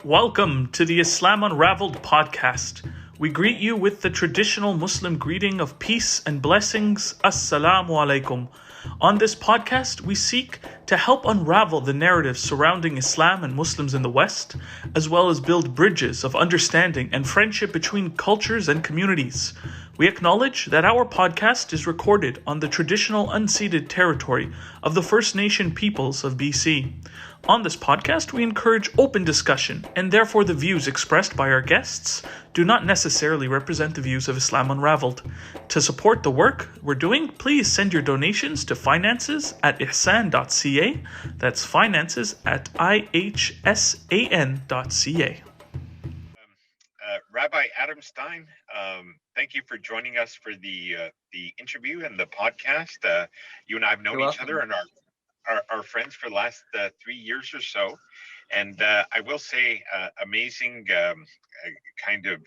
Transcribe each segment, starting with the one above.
Welcome to the Islam Unraveled podcast. We greet you with the traditional Muslim greeting of peace and blessings, Assalamu alaikum. On this podcast, we seek to help unravel the narratives surrounding Islam and Muslims in the West, as well as build bridges of understanding and friendship between cultures and communities. We acknowledge that our podcast is recorded on the traditional unceded territory of the First Nation peoples of BC. On this podcast, we encourage open discussion, and therefore the views expressed by our guests do not necessarily represent the views of Islam Unraveled. To support the work we're doing, please send your donations to finances@ihsan.ca. That's finances@ihsan.ca. Rabbi Adam Stein, thank you for joining us for the interview and the podcast. You and I have known each other and are friends for the last 3 years or so. And I will say amazing kind of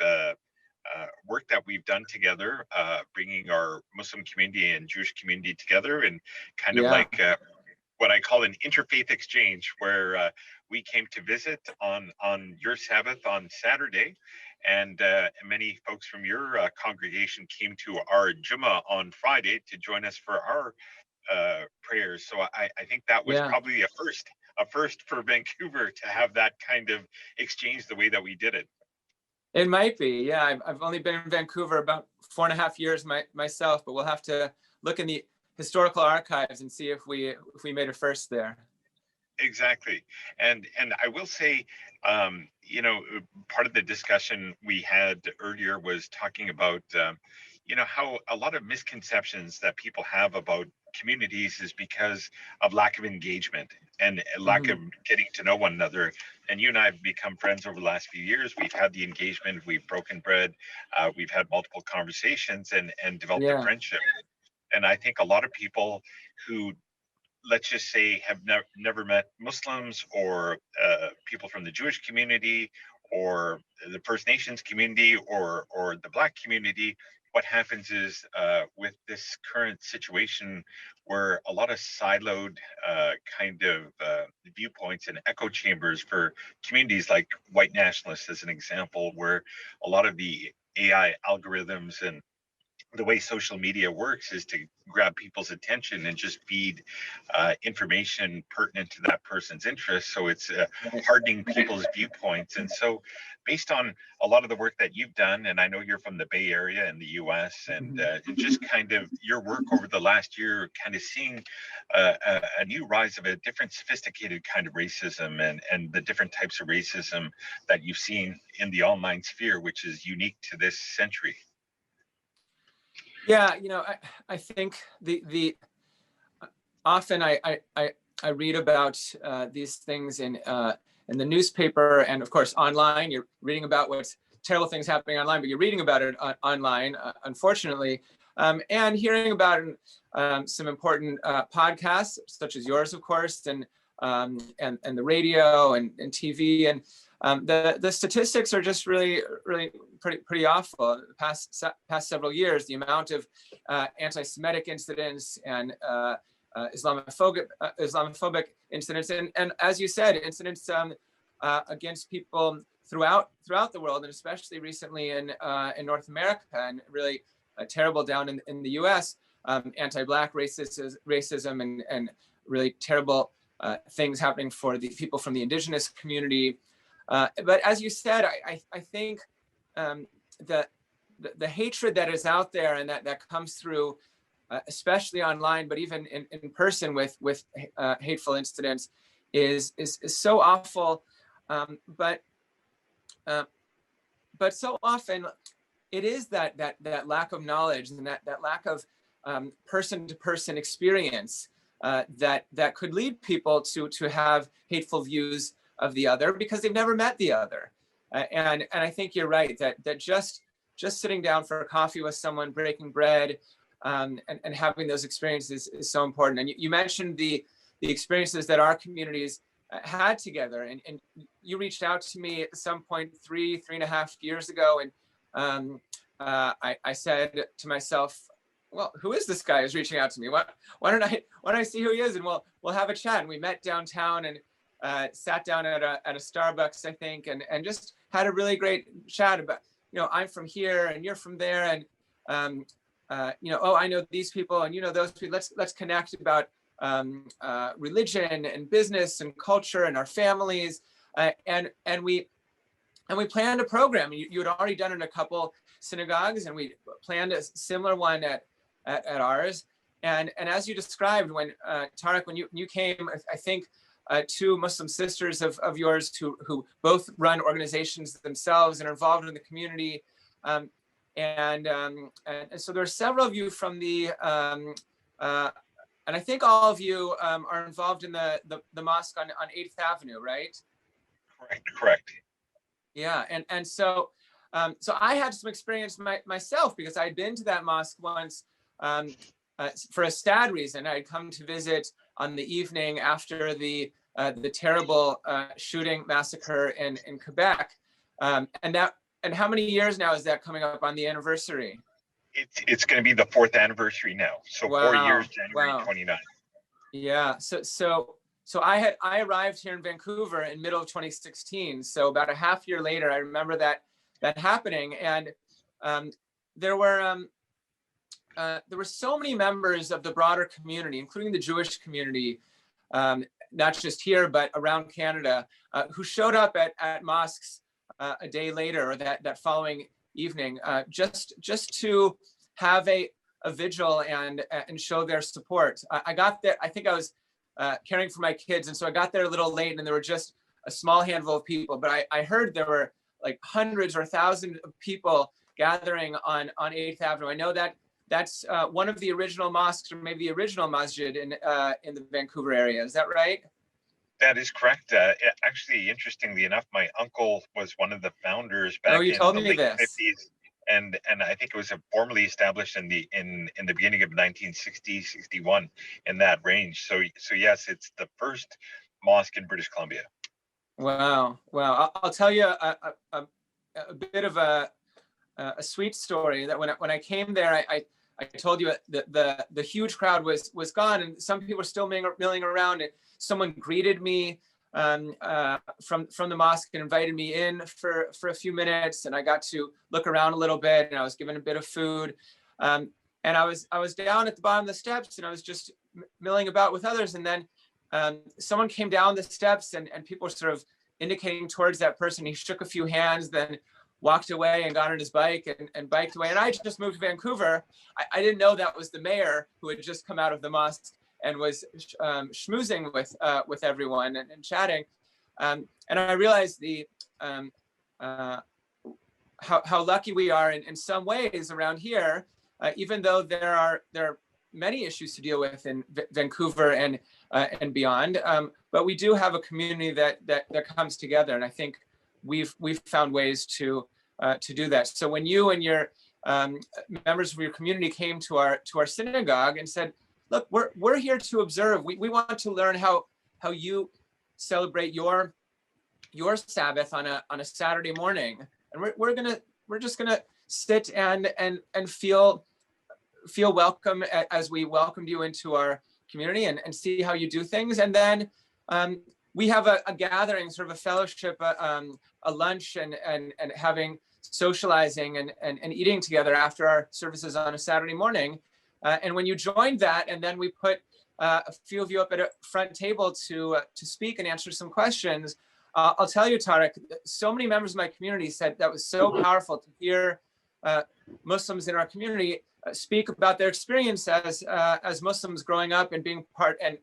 work that we've done together, bringing our Muslim community and Jewish community together and kind of like what I call an interfaith exchange, where we came to visit on your Sabbath on Saturday. And many folks from your congregation came to our Jummah on Friday to join us for our prayers. So I think that was probably a first for Vancouver to have that kind of exchange the way that we did it. It might be, yeah. I've only been in Vancouver about 4.5 years myself, but we'll have to look in the historical archives and see if we made a first there. Exactly. And I will say, part of the discussion we had earlier was talking about, how a lot of misconceptions that people have about communities is because of lack of engagement and lack of getting to know one another. And you and I have become friends over the last few years. We've had the engagement, we've broken bread, we've had multiple conversations and developed a friendship. And I think a lot of people who, let's just say, have never met Muslims or people from the Jewish community or the First Nations community or the Black community, what happens is with this current situation where a lot of siloed kind of viewpoints and echo chambers for communities like white nationalists, as an example, where a lot of the AI algorithms and the way social media works is to grab people's attention and just feed information pertinent to that person's interests. So it's hardening people's viewpoints. And so based on a lot of the work that you've done, and I know you're from the Bay Area in the US, and just kind of your work over the last year, kind of seeing a new rise of a different sophisticated kind of racism and the different types of racism that you've seen in the online sphere, which is unique to this century. Yeah, I think the often I read about these things in the newspaper, and of course online. You're reading about what's terrible things happening online, but you're reading about it online, unfortunately, and hearing about some important podcasts such as yours, of course, and the radio and TV, and the statistics are just really pretty awful. The past several years, the amount of anti-Semitic incidents and Islamophobic incidents, and as you said, incidents against people throughout the world, and especially recently in North America, and really terrible down in the U.S. Anti-Black racism and really terrible things happening for the people from the indigenous community. But as you said, I think that the hatred that is out there and that comes through, especially online, but even in person with hateful incidents, is so awful. But so often it is that lack of knowledge and that lack of person-to-person experience that could lead people to have hateful views of the other because they've never met the other. And I think you're right that just sitting down for a coffee with someone, breaking bread, and having those experiences is so important. And you mentioned the experiences that our communities had together, and you reached out to me at some point 3.5 years ago, and I said to myself, well, who is this guy who's reaching out to me? Why don't I see who he is, and we'll have a chat. And we met downtown, and sat down at a Starbucks, I think, and just had a really great chat about, I'm from here and you're from there, and oh, I know these people and those people. Let's connect about religion and business and culture and our families, and we planned a program. You had already done it in a couple synagogues, and we planned a similar one at ours. And as you described, when Tarek, when you came, I think two Muslim sisters of yours who both run organizations themselves and are involved in the community, and so there are several of you from the and I think all of you are involved in the mosque on 8th Avenue, right? Correct. Yeah, and so I had some experience myself, because I had been to that mosque once for a sad reason. I had come to visit on the evening after the terrible shooting massacre in Quebec, and how many years now is that coming up on the anniversary? It's going to be the 4th anniversary now. So wow. 4 years, January 29th. Yeah. So I arrived here in Vancouver in middle of 2016. So about a half year later, I remember that happening, and there were so many members of the broader community, including the Jewish community, not just here but around Canada, who showed up at mosques a day later, or that following evening, just to have a vigil and show their support. I got there. I think I was caring for my kids, and so I got there a little late, and there were just a small handful of people. But I heard there were like hundreds or thousands of people gathering on 8th Avenue. I know that's one of the original mosques, or maybe the original masjid in the Vancouver area. Is that right? That is correct. Actually, interestingly enough, my uncle was one of the founders back you in told the me late this. 50s. And I think it was formally established in the beginning of 1960, 61, in that range. So yes, it's the first mosque in British Columbia. Wow. I'll tell you a bit of a sweet story. That when I came there, I told you that the huge crowd was gone, and some people were still milling around. And someone greeted me from the mosque and invited me in for a few minutes, and I got to look around a little bit, and I was given a bit of food, and I was down at the bottom of the steps, and I was just milling about with others, and then someone came down the steps, and people were sort of indicating towards that person. He shook a few hands, then walked away and got on his bike and biked away. And I just moved to Vancouver. I didn't know that was the mayor who had just come out of the mosque and was schmoozing with everyone and chatting. And I realized how lucky we are in some ways around here, even though there are many issues to deal with in Vancouver and beyond. But we do have a community that comes together, and I think we've found ways to do that. So when you and your members of your community came to our synagogue and said, "Look, we're here to observe. We want to learn how you celebrate your Sabbath on a Saturday morning, and we're just gonna sit and feel welcome as we welcomed you into our community and see how you do things. And then we have a gathering, sort of a fellowship, a lunch and having socializing and eating together after our services on a Saturday morning. And when you joined that, and then we put a few of you up at a front table to speak and answer some questions. I'll tell you, Tarek, so many members of my community said that was so powerful to hear Muslims in our community speak about their experience as Muslims growing up and being part and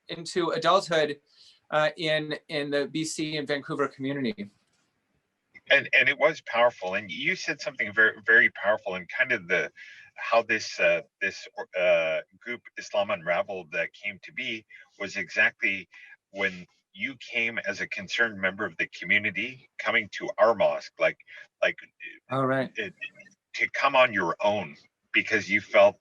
into adulthood in the BC and Vancouver community. And it was powerful. And you said something very, very powerful, and kind of how this group Islam Unraveled that came to be was exactly when you came as a concerned member of the community coming to our mosque, like all right, to come on your own because you felt,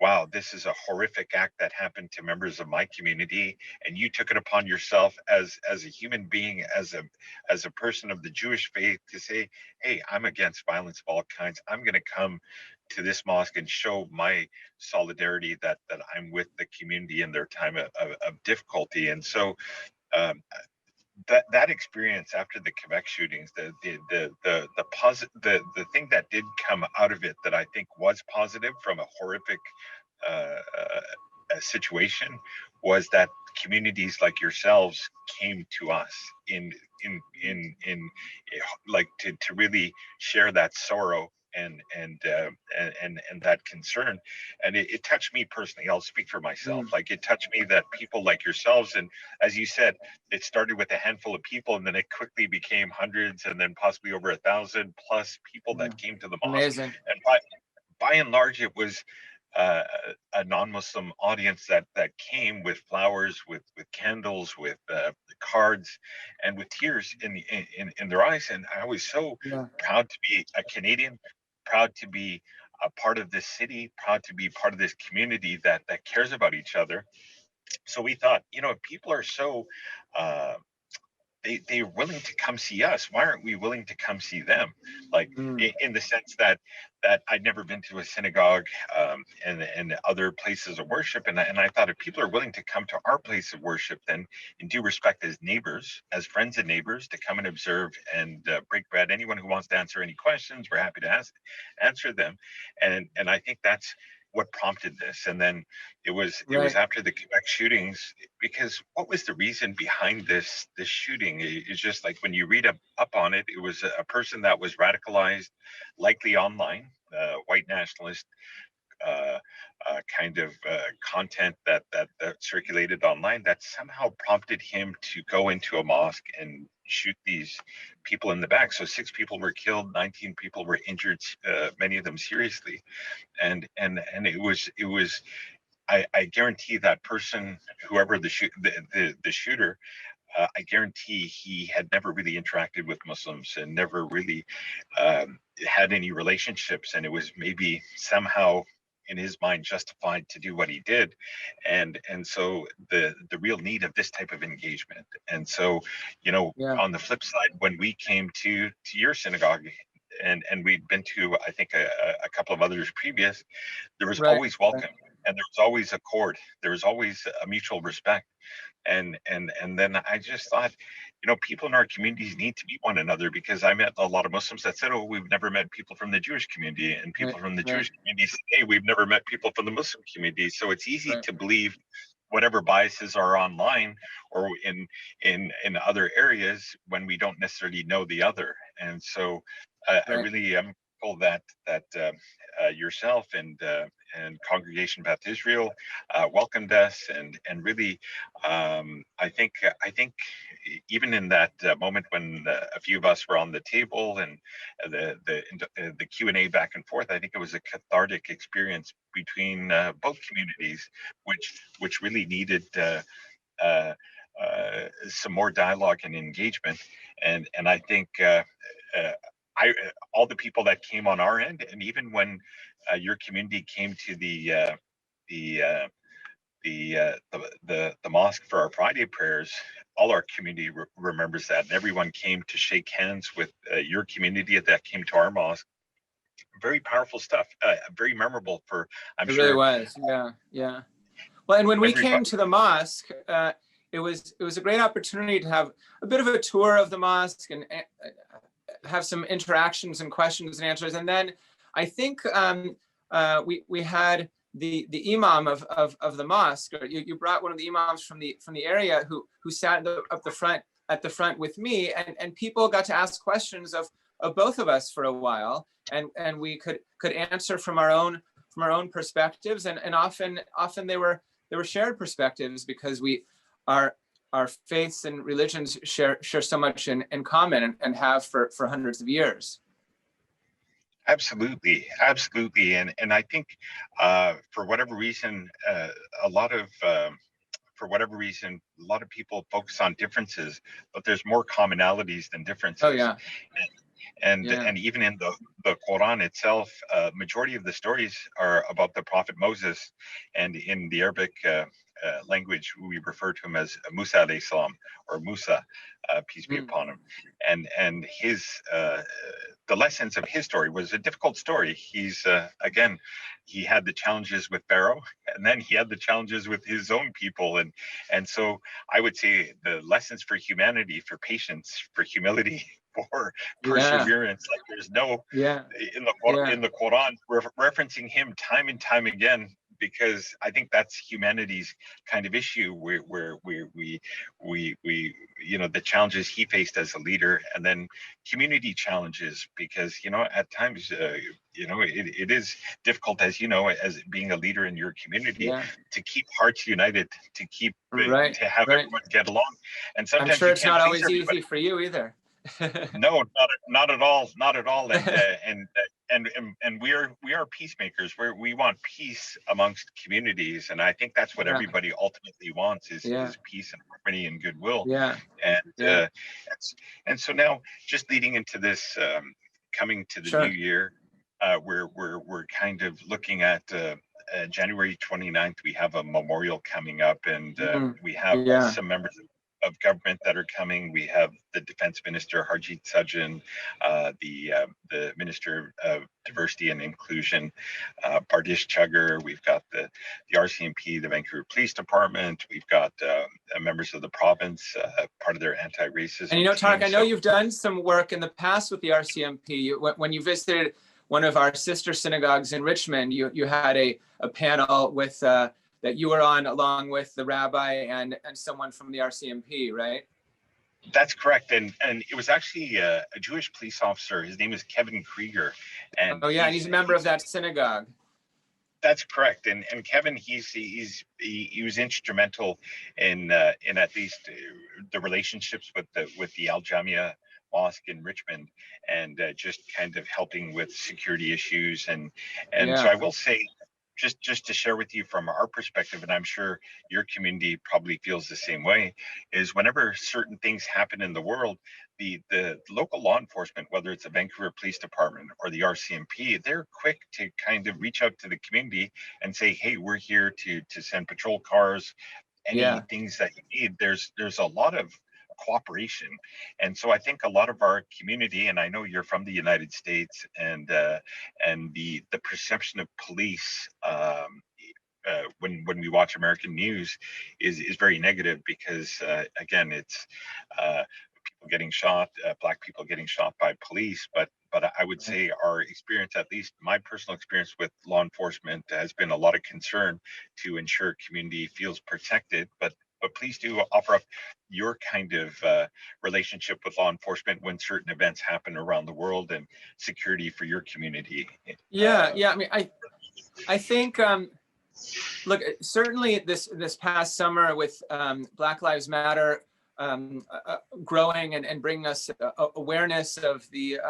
wow, this is a horrific act that happened to members of my community, and you took it upon yourself as a human being, as a person of the Jewish faith, to say, hey, I'm against violence of all kinds. I'm going to come to this mosque and show my solidarity that I'm with the community in their time of difficulty. And so that experience after the Quebec shootings, the thing that did come out of it that I think was positive from a horrific situation was that communities like yourselves came to us in like to really share that sorrow and that concern, and it touched me personally. I'll speak for myself. Like, it touched me that people like yourselves, and as you said, it started with a handful of people, and then it quickly became hundreds, and then possibly over 1,000 plus people that came to the mosque. Amazing. And by and large, it was uh, a non-Muslim audience that came with flowers, with candles, with cards, and with tears in their eyes. And I was so proud to be a Canadian, proud to be a part of this city, proud to be part of this community that cares about each other. So we thought, if people are so they're willing to come see us, why aren't we willing to come see them? Like, in the sense that I'd never been to a synagogue, and other places of worship, and I thought, if people are willing to come to our place of worship, then in due respect, as neighbors, as friends and neighbors, to come and observe and break bread. Anyone who wants to answer any questions, we're happy to answer them. And I think that's what prompted this. And then it was after the Quebec shootings, because what was the reason behind this shooting? It's just like, when you read up on it, it was a person that was radicalized, likely online, white nationalist kind of content that circulated online, that somehow prompted him to go into a mosque and shoot these people in the back. So 6 people were killed, 19 people were injured, many of them seriously. And it was I guarantee that person, whoever the shooter, I guarantee he had never really interacted with Muslims and never really had any relationships, and it was maybe somehow in his mind justified to do what he did. And so the real need of this type of engagement. And so, on the flip side, when we came to your synagogue, and we'd been to, I think, a couple of others previous, there was always welcome, and there was always accord, there was always a mutual respect. And then I just thought, people in our communities need to meet one another, because I met a lot of Muslims that said, "Oh, we've never met people from the Jewish community," and people from the Jewish community say, "Hey, we've never met people from the Muslim community." So it's easy to believe whatever biases are online or in other areas, when we don't necessarily know the other. And so I really am grateful that yourself and Congregation Beth Israel welcomed us, and really, I think even in that moment when a few of us were on the table, and the Q&A back and forth, I think it was a cathartic experience between both communities, which really needed some more dialogue and engagement. And I think all the people that came on our end, and even when your community came to the mosque for our Friday prayers, all our community remembers that, and everyone came to shake hands with your community that came to our mosque. Very powerful stuff. Very memorable for, I'm sure. It really was. Yeah. Well, and when we came to the mosque, it was a great opportunity to have a bit of a tour of the mosque and have some interactions and questions and answers. And then I think we had the imam of the mosque. Or you brought one of the imams from the area who sat at the front with me, and people got to ask questions of both of us for a while, and we could answer from our own perspectives, and often they were shared perspectives, because our faiths and religions share so much in common, and have for hundreds of years. Absolutely. And I think for whatever reason, a lot of people focus on differences, but there's more commonalities than differences. Oh yeah. and even in the Quran itself, majority of the stories are about the Prophet Moses, and in the Arabic language we refer to him as Musa alayhi salam, or Musa, peace be upon him, and his the lessons of his story was a difficult story. He's again, he had the challenges with Pharaoh, and then he had the challenges with his own people, and so I would say the lessons for humanity, for patience, for humility, for perseverance. Like there's no in the Quran referencing him time and time again, because I think that's humanity's kind of issue, where we the challenges he faced as a leader, and then community challenges, because at times it is difficult, as as being a leader in your community, to keep hearts united, to keep to have everyone get along, and sometimes I'm sure it's not always everybody. easy for you either. No, not at all, not at all. And we are peacemakers. We want peace amongst communities, and I think that's what everybody ultimately wants, is peace and harmony and goodwill. And so now, just leading into this, coming to the new year, we're kind of looking at January 29th. We have a memorial coming up, and we have some members of government that are coming. We have the Defense Minister Harjit Sajjan, the Minister of Diversity and Inclusion, Bardish Chugger. We've got the RCMP, the Vancouver Police Department. We've got members of the province, part of their anti-racism. And Tarek, I know you've done some work in the past with the RCMP. When you visited one of our sister synagogues in Richmond, you had a panel with that you were on, along with the rabbi and someone from the RCMP, right? That's correct, and it was actually a Jewish police officer. His name is Kevin Krieger, and he's a member of that synagogue. That's correct, and Kevin, he was instrumental in at least the relationships with the Al Jamia Mosque in Richmond, and just kind of helping with security issues, and so I will say, just to share with you from our perspective, and I'm sure your community probably feels the same way, is whenever certain things happen in the world, the local law enforcement, whether it's the Vancouver Police Department or the RCMP, they're quick to kind of reach out to the community and say, hey, we're here to send patrol cars, any things that you need. There's a lot of cooperation, and so I think a lot of our community, and I know you're from the United States, and the perception of police when we watch American news is very negative, because again, it's people getting shot, Black people getting shot by police, but I would say our experience, at least my personal experience with law enforcement, has been a lot of concern to ensure community feels protected, but please do offer up your kind of relationship with law enforcement when certain events happen around the world, and security for your community. I mean, I think, look, certainly this past summer with Black Lives Matter growing and bringing us awareness of the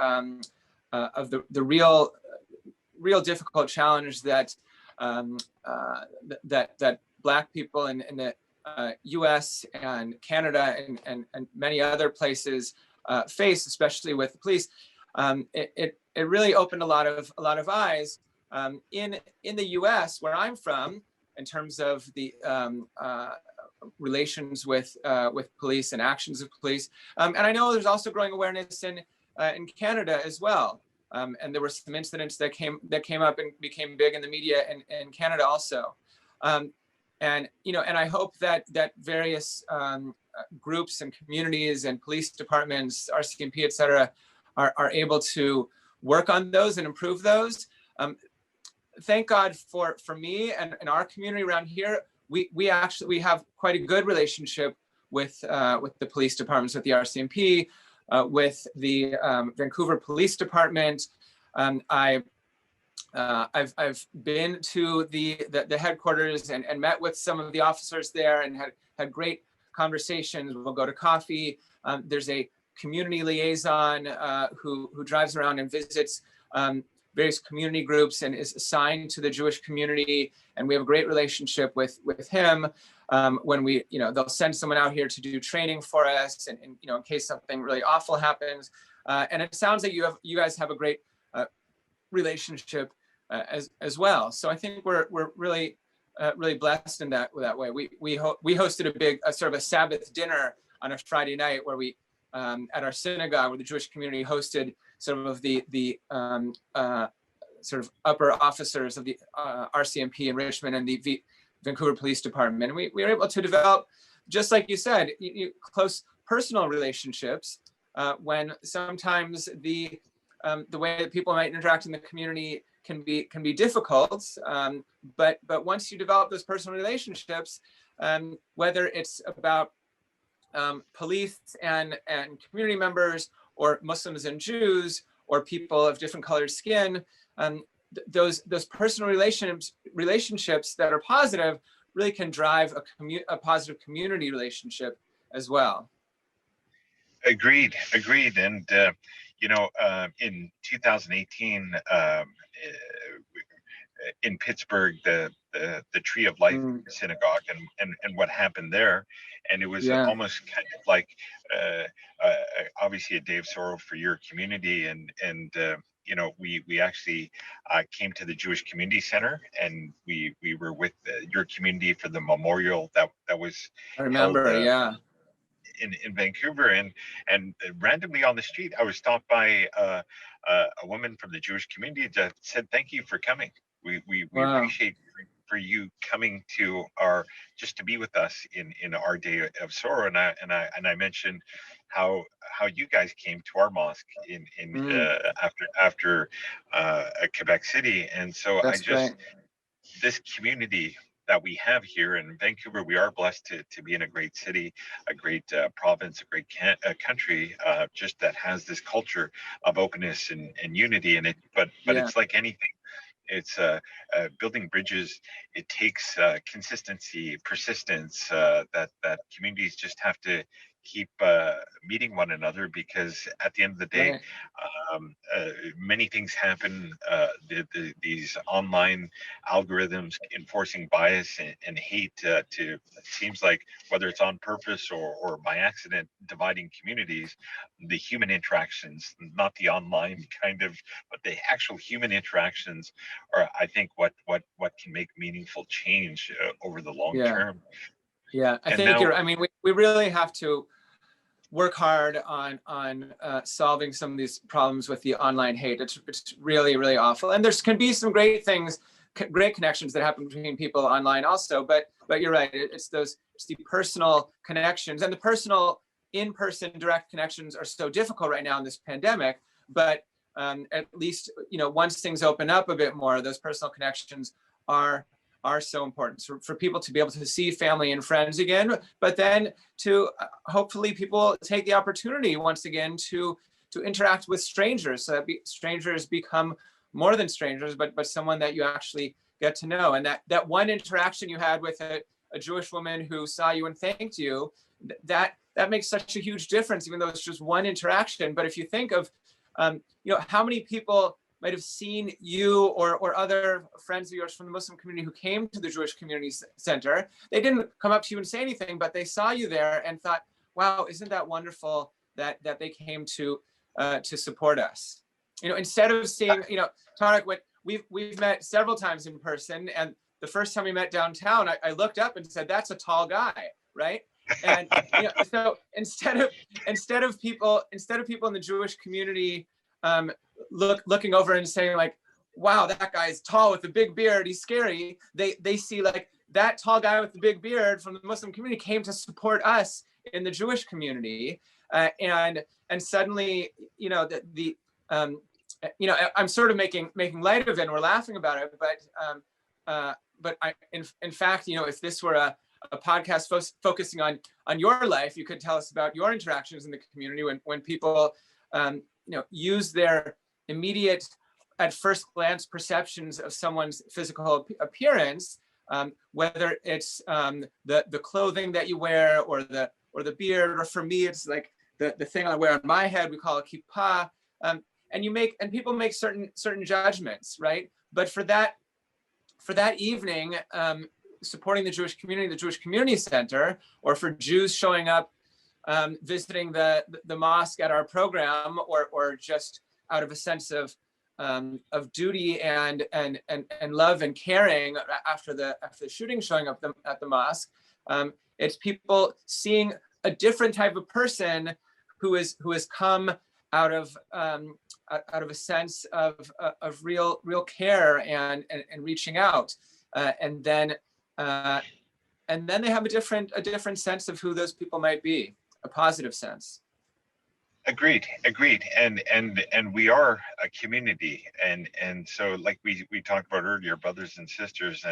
real difficult challenge that that Black people in the U.S. and Canada and many other places face, especially with the police. It really opened a lot of eyes in the U.S., where I'm from, in terms of the relations with police and actions of police. And I know there's also growing awareness in Canada as well. And there were some incidents that came up and became big in the media in Canada also. And I hope that various groups and communities and police departments, RCMP, et cetera, are able to work on those and improve those. Thank God for me and our community around here. We have quite a good relationship with the police departments, with the RCMP, with the Vancouver Police Department. I've been to the headquarters and met with some of the officers there and had great conversations. We'll go to coffee. There's a community liaison who drives around and visits various community groups and is assigned to the Jewish community, and we have a great relationship with him. When we, they'll send someone out here to do training for us, and in case something really awful happens. And it sounds like you guys have a great relationship as well. So I think we're really really blessed in that way. We hosted a big sort of a Sabbath dinner on a Friday night where we at our synagogue, where the Jewish community hosted some of the sort of upper officers of the RCMP in Richmond and the Vancouver Police Department. And we were able to develop, just like you said, close personal relationships when sometimes the way that people might interact in the community can be difficult. But once you develop those personal relationships, whether it's about police and community members, or Muslims and Jews, or people of different colored skin, those personal relationships that are positive really can drive a positive community relationship as well. Agreed. And in 2018, in Pittsburgh, the Tree of Life Synagogue, and what happened there, and it was almost kind of like obviously a day of sorrow for your community, and we actually came to the Jewish Community Center, and we were with your community for the memorial that was I remember held, in Vancouver, and randomly on the street I was stopped by a woman from the Jewish community that said, "Thank you for coming. We appreciate for you coming to just to be with us in our day of sorrow." And I mentioned how you guys came to our mosque after Quebec City, and so this community that we have here in Vancouver, we are blessed to be in a great city, a great province, a great country, just that has this culture of openness and unity in it. But it's like anything. It's building bridges. It takes consistency, persistence, that communities just have to keep meeting one another, because at the end of the day, many things happen. These online algorithms enforcing bias and hate it seems like, whether it's on purpose or by accident, dividing communities. The human interactions, not the online kind of, but the actual human interactions, are, I think, what can make meaningful change over the long term. Yeah, I think we really have to work hard on solving some of these problems with the online hate. It's really, really awful. And can be some great things, great connections that happen between people online also. But you're right. It's the personal connections, and the personal in-person direct connections are so difficult right now in this pandemic. But at least, once things open up a bit more, those personal connections are so important. So for people to be able to see family and friends again, but then to hopefully people take the opportunity once again to interact with strangers, so that strangers become more than strangers, but someone that you actually get to know. And that one interaction you had with a Jewish woman who saw you and thanked you, that makes such a huge difference, even though it's just one interaction. But if you think of how many people might have seen you or other friends of yours from the Muslim community who came to the Jewish Community Center. They didn't come up to you and say anything, but they saw you there and thought, wow, isn't that wonderful that they came to support us? Instead of seeing, Tarek, we've met several times in person, and the first time we met downtown, I looked up and said, that's a tall guy, right? And so instead of people in the Jewish community looking over and saying like, wow, that guy's tall with the big beard, he's scary. They see like, that tall guy with the big beard from the Muslim community came to support us in the Jewish community. And suddenly, I'm sort of making light of it and we're laughing about it, but in fact, if this were a podcast focusing on your life, you could tell us about your interactions in the community when people use their immediate, at first glance, perceptions of someone's physical appearance, whether it's the clothing that you wear or the beard, or for me, it's like the thing I wear on my head, we call it kippah, and people make certain judgments, right? But for that evening, supporting the Jewish Community Center, or for Jews showing up visiting the mosque at our program, or just out of a sense of duty and love and caring after the shooting, showing up at the mosque. It's people seeing a different type of person who has come out of a sense of real care and reaching out, and then they have a different sense of who those people might be, a positive sense. Agreed. And we are a community, and so like we talked about earlier, brothers and sisters,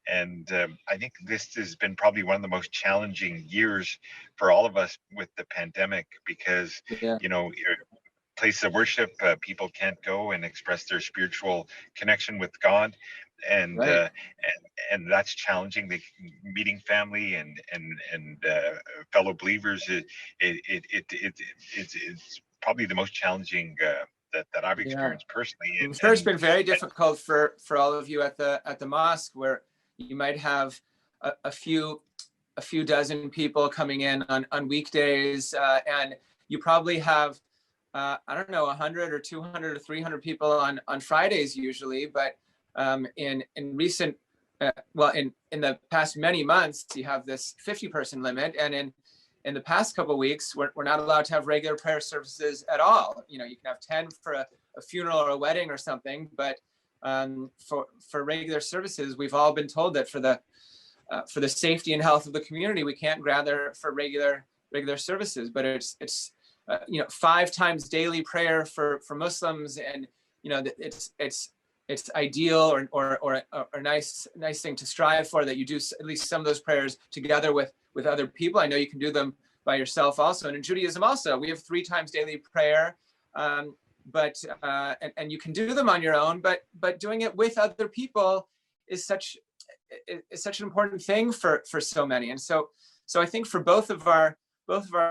and I think this has been probably one of the most challenging years for all of us with the pandemic, because your place of worship, people can't go and express their spiritual connection with God, and right. And that's challenging. Meeting family and fellow believers, it's probably the most challenging that I've experienced personally. I'm sure it's been very difficult for all of you at the mosque, where you might have a few dozen people coming in on weekdays, and you probably have I don't know, 100 or 200 or 300 people on Fridays usually, but in recent in the past many months, you have this 50-person limit, and in the past couple of weeks, we're not allowed to have regular prayer services at all. You can have 10 for a funeral or a wedding or something, but for regular services, we've all been told that for the safety and health of the community, we can't gather for regular services. But it's 5 times daily prayer for Muslims, and it's ideal or a nice thing to strive for, that you do at least some of those prayers together with other people. I know you can do them by yourself also, and in Judaism also we have 3 times daily prayer, but you can do them on your own, but doing it with other people is such an important thing for so many. And so I think for both of our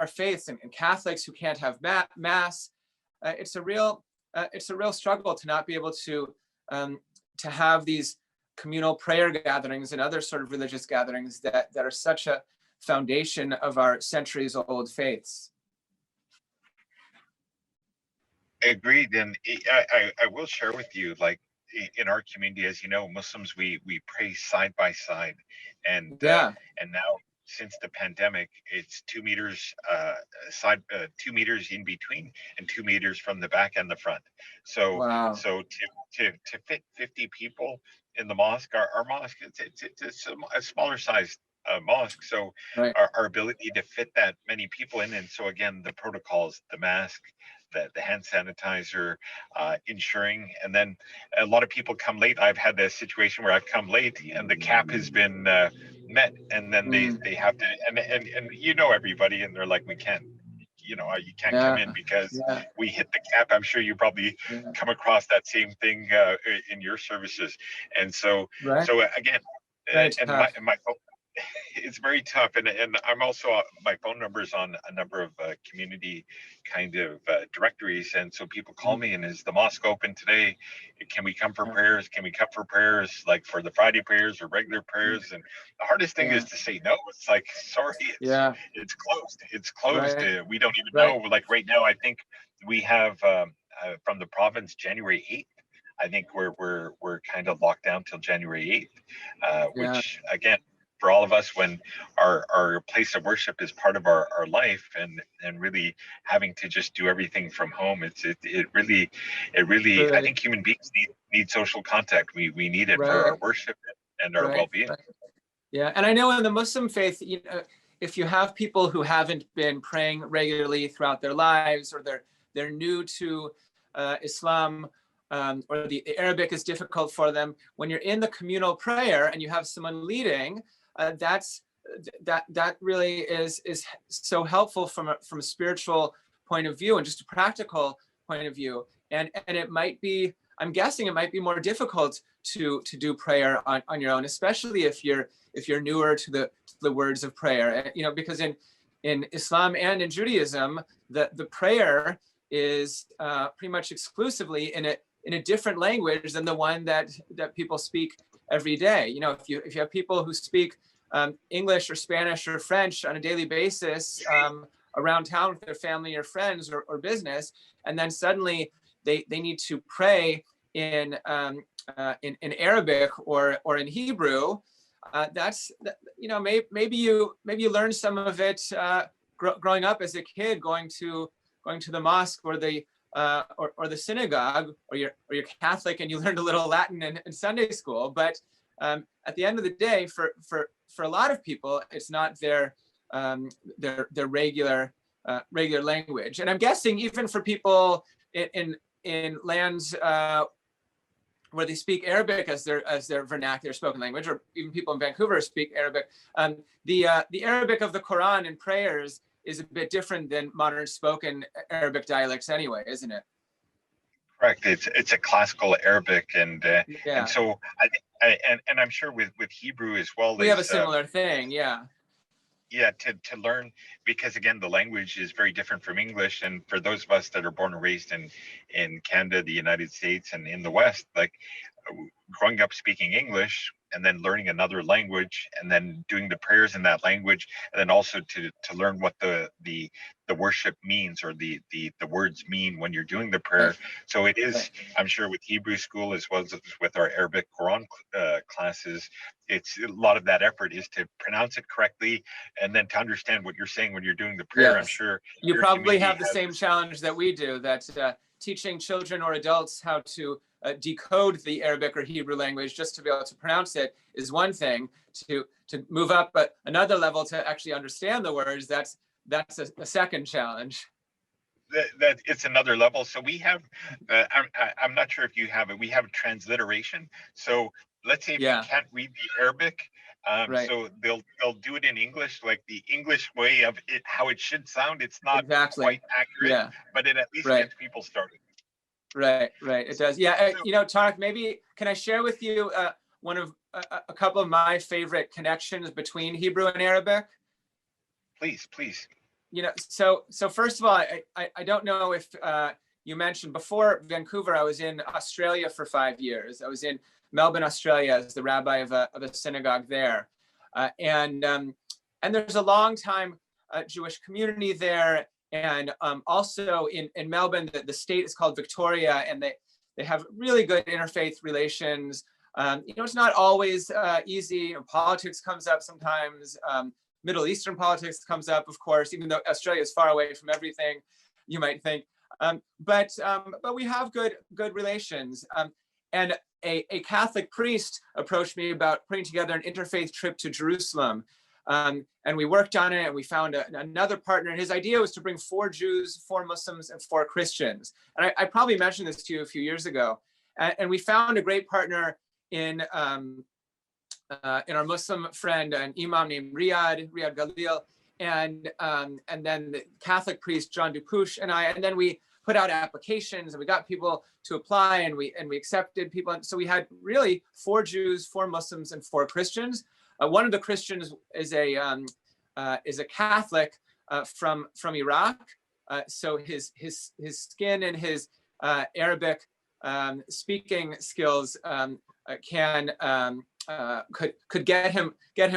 faiths, and Catholics who can't have mass, it's a real struggle to not be able to have these communal prayer gatherings and other sort of religious gatherings that are such a foundation of our centuries-old faiths. Agreed. And I will share with you, like in our community, as you know, Muslims, we pray side by side, and now since the pandemic, it's 2 meters 2 meters in between and 2 meters from the back and the front. So wow. So to fit 50 people in the mosque, our mosque, it's a smaller sized mosque. So right. our ability to fit that many people in, and so again, the protocols, the mask, the hand sanitizer, ensuring, and then a lot of people come late. I've had this situation where I've come late and the cap has been met, and then they have to, and everybody, and they're like, we can't, you can't come in because we hit the cap. I'm sure you probably come across that same thing in your services, and so again, and my it's very tough, and I'm also, my phone number is on a number of community kind of directories, and so people call me, and is the mosque open today? Can we come for prayers? Can we come for prayers, like for the Friday prayers or regular prayers? And the hardest thing is to say no. It's like, sorry, it's closed. It's closed. Right. We don't even know. Like right now, I think we have from the province January 8th. I think we're kind of locked down till January 8th, which again, for all of us, when our place of worship is part of our life, and really having to just do everything from home, it really I think human beings need social contact. We need it for our worship and our well-being. Yeah, and I know in the Muslim faith, if you have people who haven't been praying regularly throughout their lives, or they're new to Islam, or the Arabic is difficult for them, when you're in the communal prayer and you have someone leading, that really is so helpful from a spiritual point of view, and just a practical point of view. And it might be, I'm guessing it might be more difficult to do prayer on your own, especially if you're newer to the words of prayer. Because in Islam and in Judaism, the prayer is pretty much exclusively in a different language than the one that people speak every day. If you have people who speak English or Spanish or French on a daily basis, around town with their family or friends or business, and then suddenly they need to pray in Arabic or in Hebrew. That's, you know, maybe you learned some of it growing up as a kid, going to the mosque or the synagogue, or you're Catholic and you learned a little Latin in Sunday school. But at the end of the day, for a lot of people, it's not their regular language. And I'm guessing even for people in lands where they speak Arabic as their vernacular spoken language, or even people in Vancouver speak Arabic, the Arabic of the Quran and prayers is a bit different than modern spoken Arabic dialects anyway, isn't it? Correct. It's a classical Arabic, and so I'm sure with Hebrew as well. We have a similar thing, yeah. Yeah, to learn, because again, the language is very different from English, and for those of us that are born and raised in Canada, the United States, and in the West, like growing up speaking English and then learning another language and then doing the prayers in that language, and then also to learn what the worship means, or the words mean when you're doing the prayer. So it is, I'm sure, with Hebrew school as well as with our Arabic Quran classes, it's a lot of that effort is to pronounce it correctly and then to understand what you're saying when you're doing the prayer. Yes. I'm sure you probably have the same challenge that we do, that teaching children or adults how to decode the Arabic or Hebrew language just to be able to pronounce it is one thing. To move up but another level to actually understand the words, that's a second challenge. That it's another level. So we have, I'm not sure if you have it, we have transliteration. So let's say if you can't read the Arabic, right. So they'll do it in English, like the English way of it, how it should sound. It's not quite accurate, but it at least gets people started. Right, it does. Yeah, you know, Tarek, maybe can I share with you one of a couple of my favorite connections between Hebrew and Arabic? Please. You know, so first of all, I don't know if you mentioned before Vancouver, I was in Australia for 5 years. I was in Melbourne, Australia, as the rabbi of a synagogue there, and there's a long time Jewish community there. And also in Melbourne, the state is called Victoria, and they have really good interfaith relations. You know, it's not always easy. You know, politics comes up sometimes. Middle Eastern politics comes up, of course, even though Australia is far away from everything, you might think. But we have good relations. And a Catholic priest approached me about putting together an interfaith trip to Jerusalem. And we worked on it, and we found another partner. And his idea was to bring 4 Jews, 4 Muslims, and 4 Christians. And I probably mentioned this to you a few years ago. And we found a great partner in our Muslim friend, an imam named Riyad Galil, and then the Catholic priest John Dupuche and I. And then we put out applications, and we got people to apply, and we accepted people. And so we had really 4 Jews, 4 Muslims, and 4 Christians. One of the Christians is a Catholic from Iraq. So his skin and his Arabic speaking skills could get him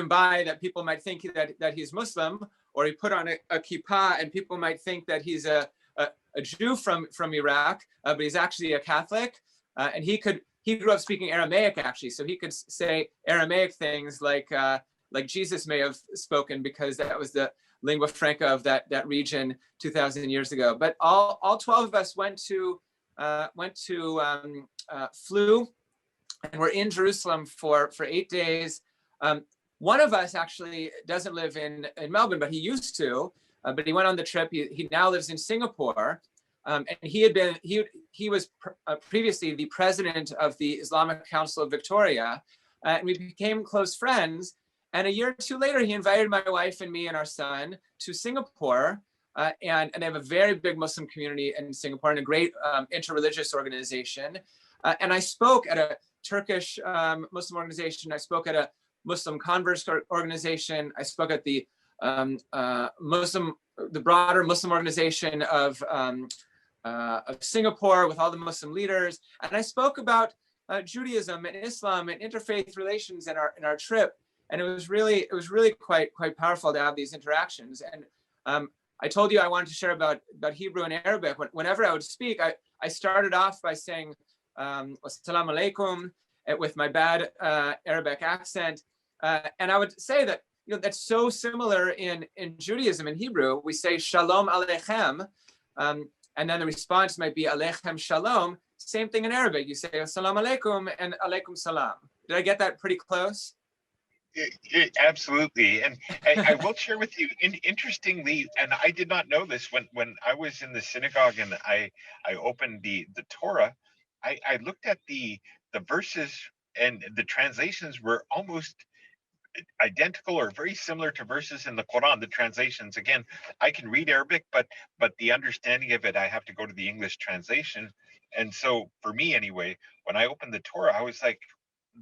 by, that people might think that he's Muslim, or he put on a kippah and people might think that he's a Jew from Iraq, but he's actually a Catholic, and he grew up speaking Aramaic, actually, so he could say Aramaic things like Jesus may have spoken, because that was the lingua franca of that region 2,000 years ago. But all 12 of us flew, and we're in Jerusalem for 8 days. One of us actually doesn't live in Melbourne, but he used to. But he went on the trip. He now lives in Singapore. And he was previously the president of the Islamic Council of Victoria, and we became close friends. And a year or two later, he invited my wife and me and our son to Singapore, and they have a very big Muslim community in Singapore and a great interreligious organization. And I spoke at a Turkish Muslim organization. I spoke at a Muslim converts organization. I spoke at the broader Muslim organization of Singapore with all the Muslim leaders, and I spoke about Judaism and Islam and interfaith relations in our trip, and it was really quite powerful to have these interactions. And I told you I wanted to share about Hebrew and Arabic. Whenever I would speak, I started off by saying Assalamu alaikum with my bad Arabic accent. And I would say that, that's so similar in Judaism. In Hebrew, we say Shalom Aleichem. And then the response might be Aleichem Shalom. Same thing in Arabic. You say Assalamu alaikum and Alaikum Salam. Did I get that pretty close? Absolutely. And I will share with you, interestingly, and I did not know this, when I was in the synagogue and I opened the Torah, I looked at the verses, and the translations were almost identical or very similar to verses in the Quran. The translations, again, I can read Arabic, but the understanding of it, I have to go to the English translation. And so for me anyway, when I opened the Torah, I was like,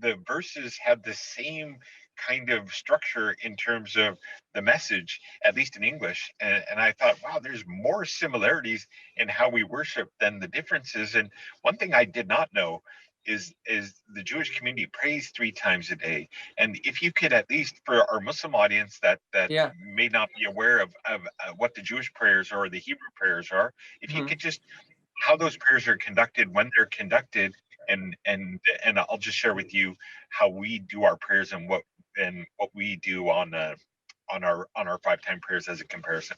the verses have the same kind of structure in terms of the message, at least in English. And I thought, wow, there's more similarities in how we worship than the differences. And one thing I did not know is the Jewish community prays 3 times a day. And if you could, at least for our Muslim audience that may not be aware of what the Jewish prayers or the Hebrew prayers are, if you could just, how those prayers are conducted, when they're conducted, and I'll just share with you how we do our prayers and what we do on our 5-time prayers as a comparison.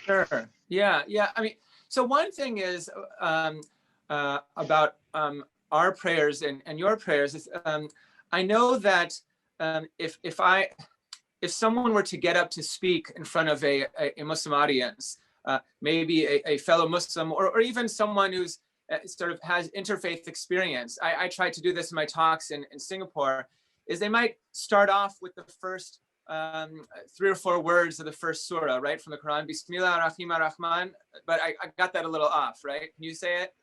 Sure. Yeah. I mean, so one thing is about our prayers and your prayers is I know that if someone were to get up to speak in front of a Muslim audience, maybe a fellow Muslim or even someone who's sort of has interfaith experience, I try to do this in my talks in Singapore, is they might start off with the first 3 or 4 words of the first surah, right, from the Quran, Bismillah ar-Rahim ar-Rahman, but I got that a little off, right? Can you say it?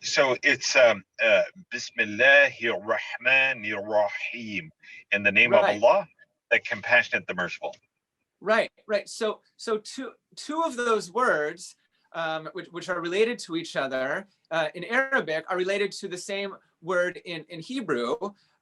So it's Bismillahir Rahmanir Rahim, in the name of Allah, the compassionate, the merciful. Right. So two of those words, which are related to each other in Arabic, are related to the same word in Hebrew,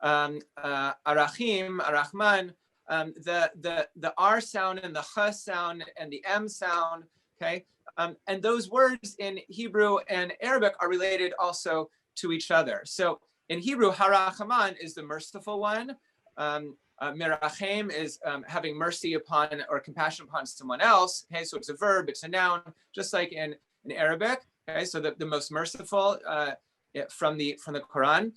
Arachim, Arachman. The R sound and the Ch sound and the M sound. Okay. And those words in Hebrew and Arabic are related also to each other. So in Hebrew, Harachaman is the merciful one. Mirachem is having mercy upon or compassion upon someone else. Okay, so it's a verb, it's a noun, just like in Arabic. Okay, so the most merciful from the Quran.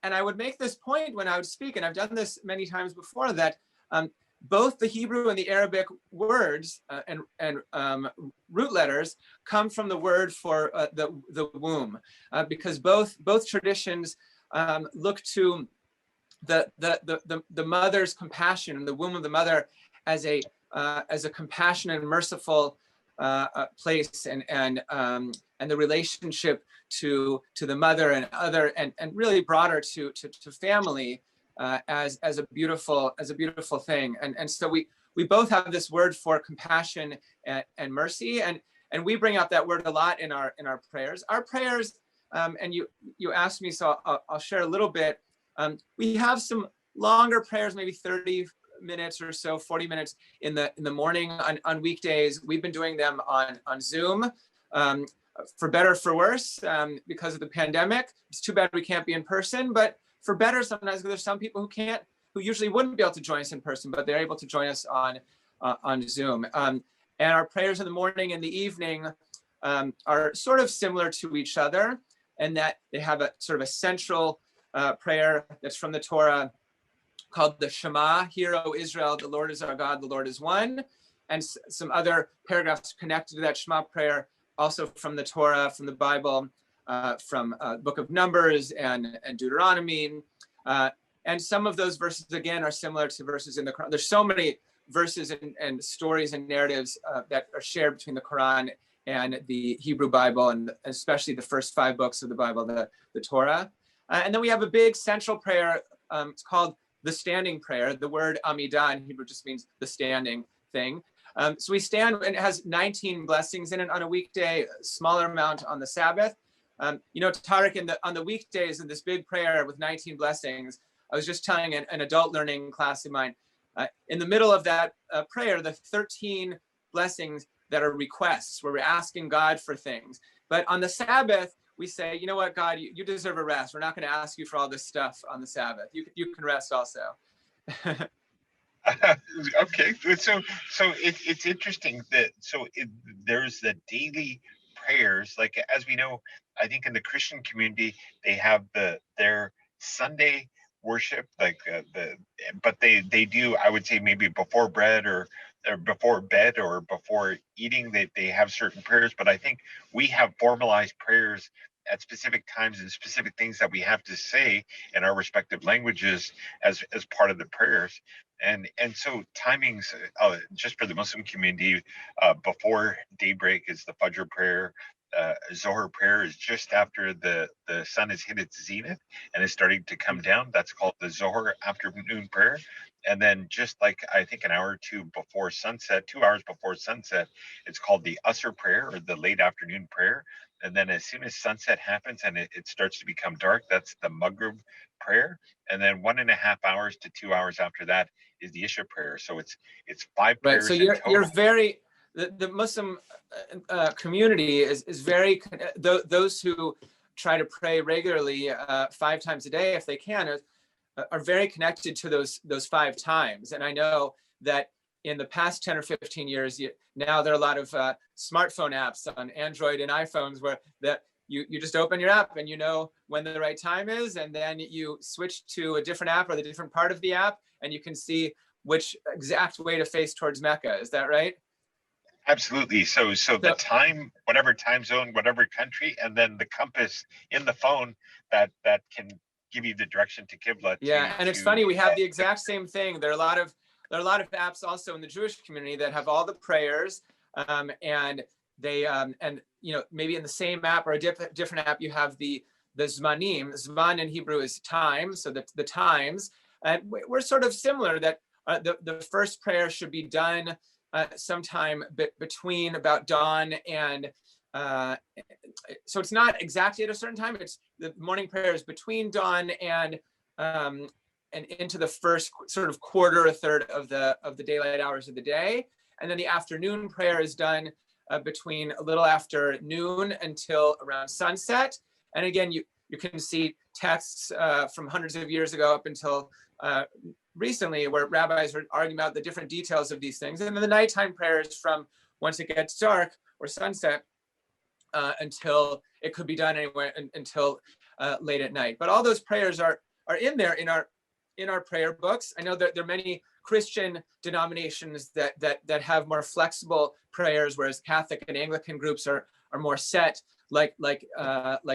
And I would make this point when I would speak, and I've done this many times before, that both the Hebrew and the Arabic words and root letters come from the word for the womb, because both traditions look to the mother's compassion and the womb of the mother as a compassionate and merciful place, and the relationship to the mother and other and really broader to family as a beautiful thing. And so we both have this word for compassion and mercy, and we bring out that word a lot in our prayers. Our prayers, and you asked me, so I'll share a little bit. We have some longer prayers, maybe 30 minutes or so, 40 minutes in the morning on weekdays. We've been doing them on Zoom, for better, for worse, because of the pandemic. It's too bad we can't be in person, but for better, sometimes there's some people who usually wouldn't be able to join us in person, but they're able to join us on Zoom. And our prayers in the morning and the evening are sort of similar to each other, and that they have a sort of a central prayer that's from the Torah called the Shema. Hear, O Israel, the Lord is our God, the Lord is one. And some other paragraphs connected to that Shema prayer, also from the Torah, from the Bible, from Book of Numbers and Deuteronomy. And some of those verses, again, are similar to verses in the Quran. There's so many verses and stories and narratives that are shared between the Quran and the Hebrew Bible, and especially the first 5 books of the Bible, the Torah. And then we have a big central prayer. It's called the standing prayer. The word Amidah in Hebrew just means the standing thing. So we stand, and it has 19 blessings in it on a weekday, a smaller amount on the Sabbath. Tariq, on the weekdays in this big prayer with 19 blessings, I was just telling an adult learning class of mine, in the middle of that prayer, the 13 blessings that are requests, where we're asking God for things. But on the Sabbath, we say, you know what, God, you deserve a rest. We're not going to ask you for all this stuff on the Sabbath. You can rest also. Okay, so it's interesting that there's the daily prayers, like as we know, I think in the Christian community they have their Sunday worship, like but they do, I would say, maybe before bread or before bed or before eating, they have certain prayers. But I think we have formalized prayers at specific times and specific things that we have to say in our respective languages as part of the prayers. And so timings, just for the Muslim community, before daybreak is the Fajr prayer. Zohar prayer is just after the sun has hit its zenith and is starting to come down. That's called the Zohar afternoon prayer. And then just like I think an hour or two before sunset, 2 hours before sunset, it's called the Asr prayer, or the late afternoon prayer. And then as soon as sunset happens and it starts to become dark, that's the Maghrib prayer. And then 1.5 hours to 2 hours after that is the Isha prayer. So it's 5 Right. So prayers in total. you're very, the Muslim community is very, those who try to pray regularly 5 times a day if they can are very connected to those 5 times. And I know that in the past 10 or 15 years, now there are a lot of smartphone apps on Android and iPhones where that you just open your app and you know when the right time is, and then you switch to a different app or the different part of the app, and you can see which exact way to face towards Mecca. Is that right? Absolutely. So the time, whatever time zone, whatever country, and then the compass in the phone that can give you the direction to Qibla. Yeah, and it's funny, we have the exact same thing. There are a lot of apps also in the Jewish community that have all the prayers, and they and you know, maybe in the same app or a different app you have the zmanim. Zman in Hebrew is time, so the times. And we're sort of similar, that the first prayer should be done sometime between about dawn and so it's not exactly at a certain time. It's the morning prayer is between dawn and into the first sort of quarter, a third of the daylight hours of the day, and then the afternoon prayer is done between a little after noon until around sunset. And again, you can see texts from hundreds of years ago up until recently, where rabbis are arguing about the different details of these things. And then the nighttime prayers from once it gets dark or sunset until it could be done anywhere until late at night. But all those prayers are in there in our prayer books. I know that there are many Christian denominations that have more flexible prayers, whereas Catholic and Anglican groups are more set, like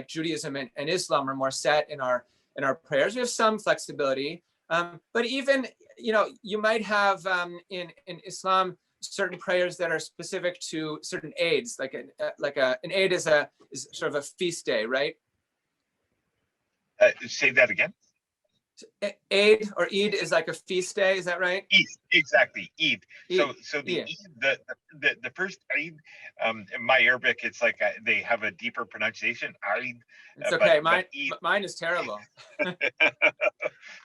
Judaism and Islam are more set in our prayers. We have some flexibility. But even, you know, you might have in Islam certain prayers that are specific to certain Eids, like an Eid is sort of a feast day, right? Say that again. Eid or Eid is like a feast day, is that right? Eid, exactly. Eid. Eid. So the Eid. Eid, the first Eid, in my Arabic, it's like they have a deeper pronunciation. Eid. It's okay. But mine is terrible.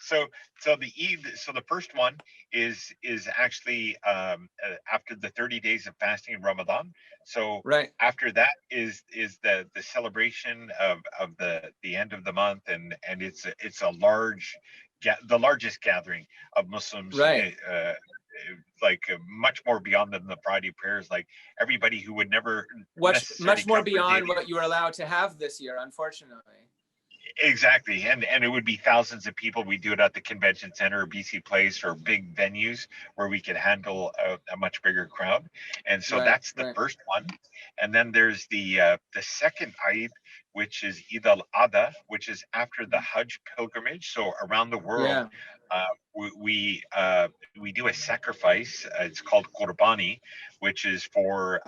So the Eid. So the first one is actually after the 30 days of fasting in Ramadan. So right. After that is the celebration of the end of the month, and it's a the largest gathering of Muslims, right. Like much more beyond than the Friday prayers. Like everybody who would never much more beyond what you were allowed to have this year, unfortunately. Exactly, and it would be thousands of people. We do it at the convention center, or BC Place, or big venues where we could handle a much bigger crowd. And so that's the first one. And then there's the second Eid, which is Eid al-Adha, which is after the Hajj pilgrimage. So around the world, we do a sacrifice. It's called Qurbani, which is for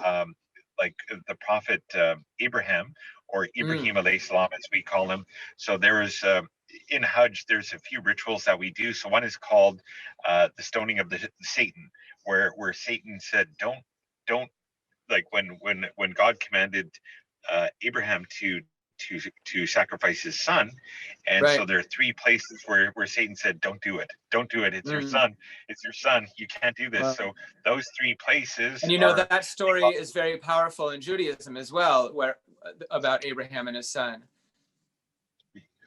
like the Prophet Abraham, or Ibrahim alayhi salam, as we call him. So there is in Hajj, there's a few rituals that we do. So one is called the stoning of the Satan, where Satan said, don't, like when God commanded Abraham to to sacrifice his son, and so there are three places where Satan said, "Don't do it, don't do it. It's your son, it's your son. You can't do this." So those three places, and that story is very powerful in Judaism as well, where about Abraham and his son.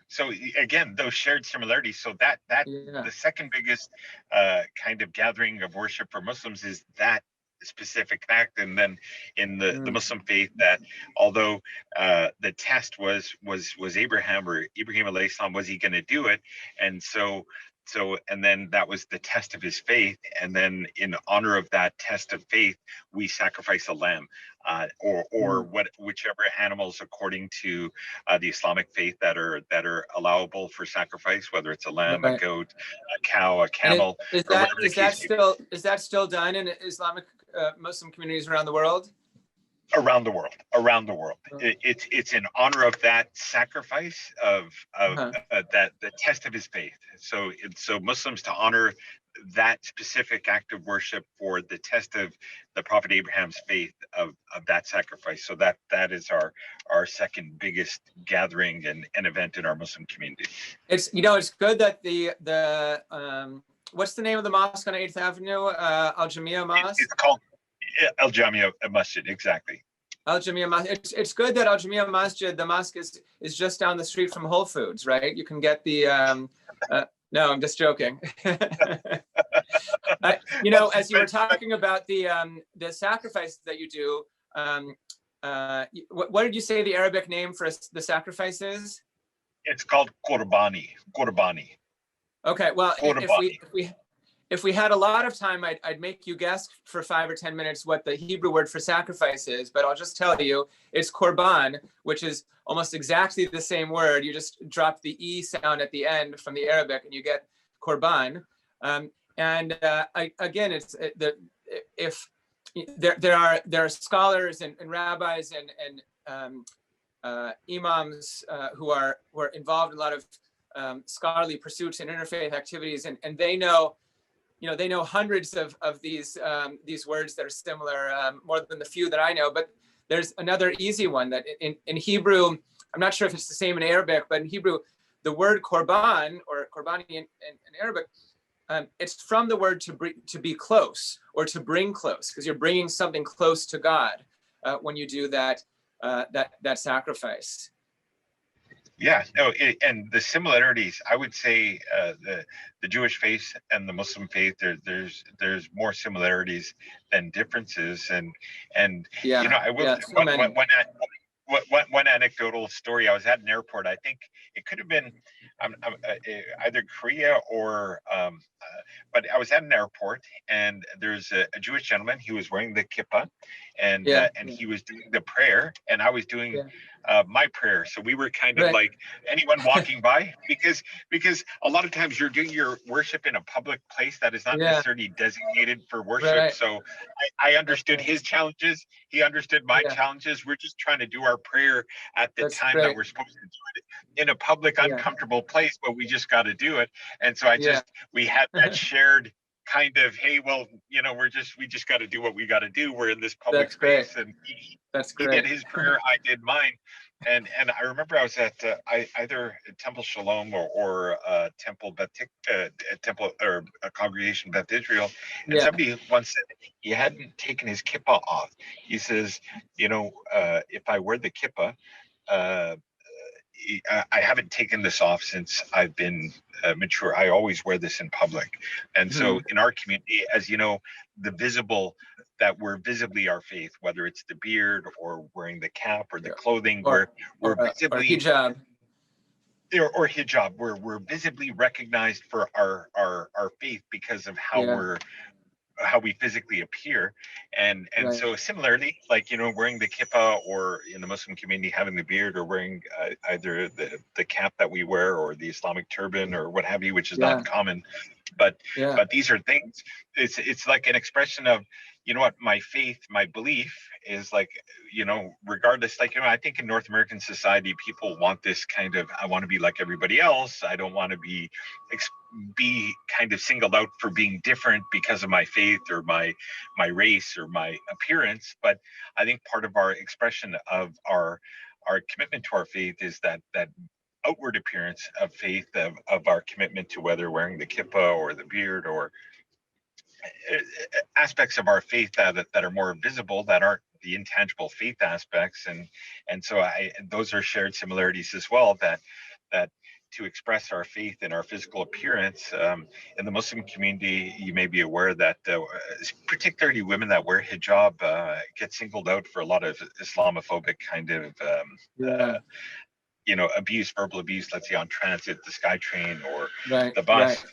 So again, those shared similarities. So that the second biggest kind of gathering of worship for Muslims is that specific act. And then in the Muslim faith, that although the test was Abraham, or Ibrahim alayhi salam, was he going to do it? And so and then that was the test of his faith, and then in honor of that test of faith, we sacrifice a lamb, or whichever animals according to the Islamic faith that are allowable for sacrifice, whether it's a lamb, a goat, a cow, a camel. Is that still done in Islamic Muslim communities around the world? Around the world. It's in honor of that sacrifice of that the test of his faith. So Muslims, to honor that specific act of worship for the test of the Prophet Abraham's faith of that sacrifice. So that is our second biggest gathering and event in our Muslim community. It's good that the what's the name of the mosque on 8th Avenue? Al Jamia Mosque. It's called Al Jamia Masjid, exactly. Al Jamia Masjid. It's good that Al Jamia Masjid, the mosque, is just down the street from Whole Foods, right? You can get the. No, I'm just joking. As you were talking about the sacrifices that you do, what did you say the Arabic name for the sacrifice is? It's called Qurbani. Okay, well, if we had a lot of time, I'd make you guess for 5 or 10 minutes what the Hebrew word for sacrifice is, but I'll just tell you, it's korban, which is almost exactly the same word. You just drop the E sound at the end from the Arabic, and you get korban. Again, if there are scholars and rabbis and imams who are involved in a lot of scholarly pursuits and interfaith activities, and they know hundreds of these words that are similar, more than the few that I know. But there's another easy one that in Hebrew, I'm not sure if it's the same in Arabic, but in Hebrew, the word korban, or korbani in Arabic, it's from the word to be close, or to bring close, because you're bringing something close to God when you do that sacrifice. Yeah, no, and the similarities, I would say, the Jewish faith and the Muslim faith, there's more similarities than differences, and I will one anecdotal story. I was at an airport. I think it could have been either Korea or, but I was at an airport, and there's a Jewish gentleman. He was wearing the kippah, and he was doing the prayer, and I was doing my prayer. So we were kind of like anyone walking by, because a lot of times you're doing your worship in a public place that is not necessarily designated for worship. So I understood his challenges. He understood my challenges. We're just trying to do our prayer at the time that we're supposed to do it in a public, uncomfortable place, but we just got to do it. And so we had that shared kind of, hey, well, we just got to do what we got to do. We're in this public space, and he did his prayer, I did mine. And I remember I was at either Temple Shalom or Temple or a Congregation Beth Israel, and somebody once said he hadn't taken his kippah off. He says, if I wear the kippah, I haven't taken this off since I've been mature. I always wear this in public. And so in our community, as you know, that we're visibly our faith, whether it's the beard or wearing the cap or the clothing, we're visibly hijab. Or hijab, we're visibly recognized for our faith because of how we physically appear, and so similarly, like wearing the kippah, or in the Muslim community having the beard, or wearing either the cap that we wear, or the Islamic turban, or what have you, which is not common, but these are things. It's like an expression of, what my faith, my belief is, like, regardless, like, I think in North American society, people want this kind of, I want to be like everybody else. I don't want to be kind of singled out for being different because of my faith or my race or my appearance. But I think part of our expression of our our commitment to our faith is that outward appearance of faith, of our commitment to whether wearing the kippah or the beard, or aspects of our faith that are more visible, that aren't the intangible faith aspects. And so those are shared similarities as well, that to express our faith in our physical appearance. In the Muslim community, you may be aware that particularly women that wear hijab get singled out for a lot of Islamophobic kind of abuse, verbal abuse, let's say on transit, the SkyTrain or the bus,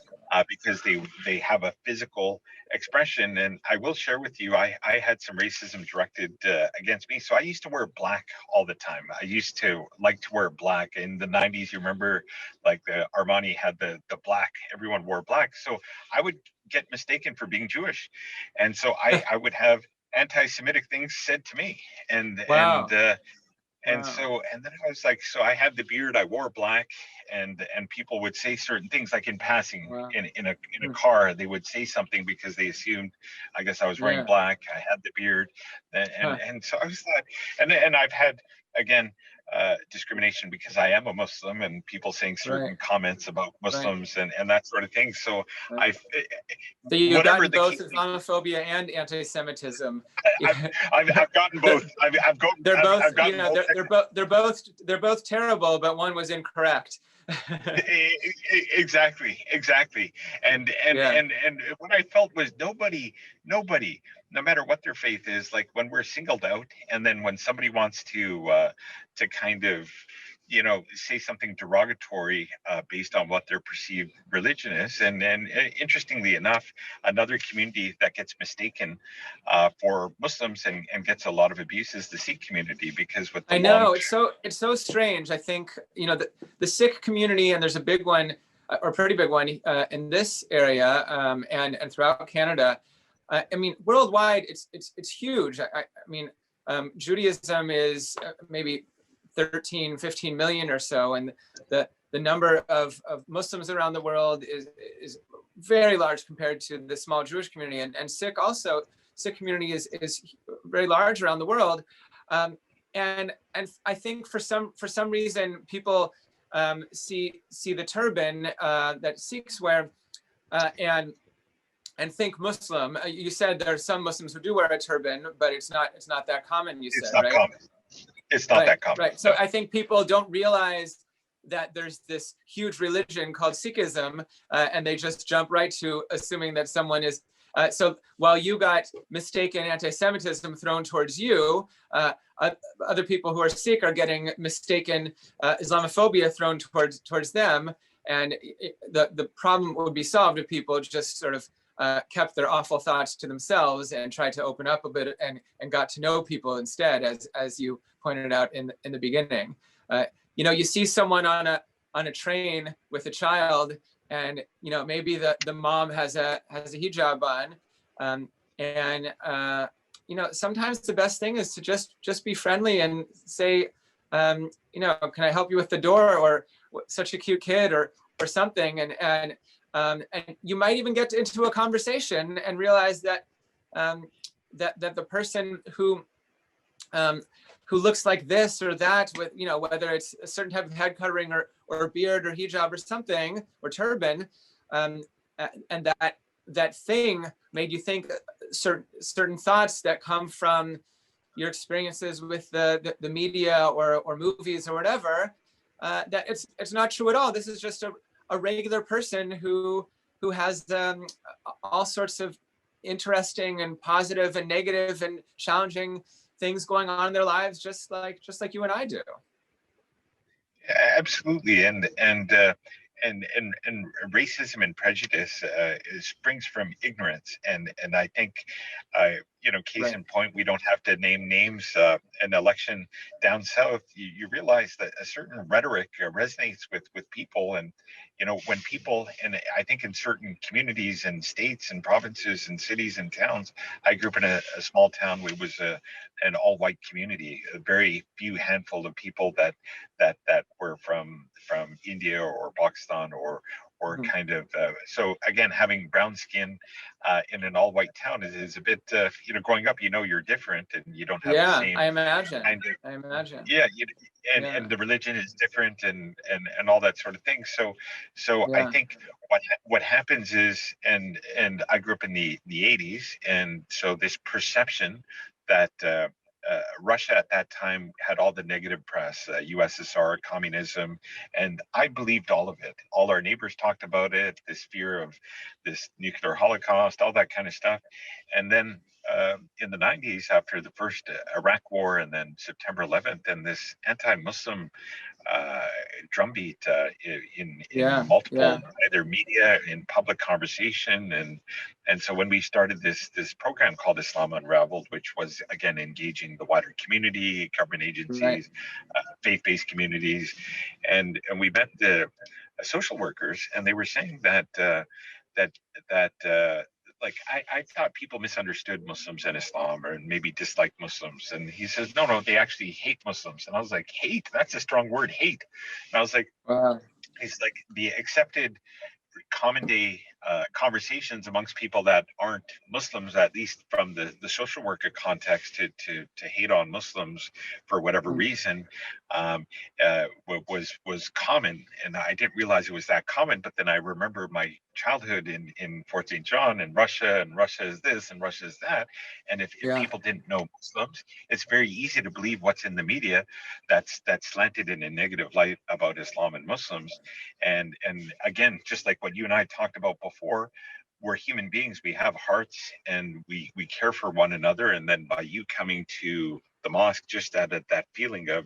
because they have a physical expression. And I will share with you, I had some racism directed against me. So I used to wear black all the time. I used to like to wear black. In the 90s, you remember, like the Armani had the black, everyone wore black. So I would get mistaken for being Jewish. And so I would have anti-Semitic things said to me. And so, and then I was like, so I had the beard, I wore black, and people would say certain things, like in passing, in a car, they would say something because they assumed, I guess, I was wearing black. I had the beard, and so I was like, and I've had, again, discrimination because I am a Muslim, and people saying certain comments about Muslims and that sort of thing. So So you've gotten both Islamophobia and anti-Semitism. I've gotten both. They're both terrible, but one was incorrect. Exactly. And what I felt was nobody, no matter what their faith is, like when we're singled out, and then when somebody wants to kind of, say something derogatory based on what their perceived religion is. And interestingly enough, another community that gets mistaken for Muslims and gets a lot of abuse is the Sikh community, because with the it's so strange. I think, the Sikh community, and there's a big one, or pretty big one in this area and throughout Canada. I mean, worldwide, it's huge. I mean, Judaism is maybe 13, 15 million or so, and the number of Muslims around the world is very large compared to the small Jewish community, and Sikh community is very large around the world, and I think for some reason people see the turban that Sikhs wear and think Muslim. You said there are some Muslims who do wear a turban, but it's not that common. You said, right? Common. It's not that common. Right. So I think people don't realize that there's this huge religion called Sikhism, and they just jump right to assuming that someone is. So while you got mistaken anti-Semitism thrown towards you, other people who are Sikh are getting mistaken Islamophobia thrown towards them, and the problem would be solved if people just sort of kept their awful thoughts to themselves and tried to open up a bit and got to know people instead, as you pointed out in the beginning. You see someone on a train with a child, and maybe the mom has a hijab on, sometimes the best thing is to just be friendly and say, can I help you with the door, or such a cute kid, or something, and you might even get into a conversation and realize that that the person who looks like this or that, with whether it's a certain type of head covering or beard or hijab or something, or turban, and that thing made you think certain thoughts that come from your experiences with the media or movies or whatever, that it's not true at all. This is just a regular person who has all sorts of interesting and positive and negative and challenging things going on in their lives, just like you and I do. Absolutely, and racism and prejudice springs from ignorance, and I think case in point, we don't have to name names. An election down south, you realize that a certain rhetoric resonates with people, and when people, and I think in certain communities and states and provinces and cities and towns, I grew up in a small town where it was an all-white community, a very few handful of people that were from India or Pakistan or kind of so again, having brown skin in an all white town is a bit growing up, you're different and you don't have the same I imagine. kind of and the religion is different and all that sort of thing. So I think what happens is, and I grew up in the 80s, and so this perception that Russia at that time had all the negative press, USSR, communism, and I believed all of it. All our neighbors talked about it, this fear of this nuclear holocaust, all that kind of stuff. And then in the 90s, after the first Iraq war and then September 11th, and this anti-Muslim drumbeat in multiple either media, in public conversation, and so when we started this program called Islam Unraveled, which was again engaging the wider community, government agencies, faith-based communities, and we met the social workers, and they were saying that like I thought people misunderstood Muslims and Islam, or maybe disliked Muslims. And he says, no, they actually hate Muslims. And I was like, hate? That's a strong word, hate. And I was like, wow. He's like, the accepted common day conversations amongst people that aren't Muslims, at least from the social worker context, to hate on Muslims for whatever reason, was common, and I didn't realize it was that common. But then I remember my childhood in Fort St. John, and Russia is this and Russia is that, and if people didn't know Muslims, it's very easy to believe what's in the media that's slanted in a negative light about Islam and Muslims. And again, just like what you and I talked about before, we're human beings, we have hearts, and we care for one another. And then by you coming to the mosque, just that feeling of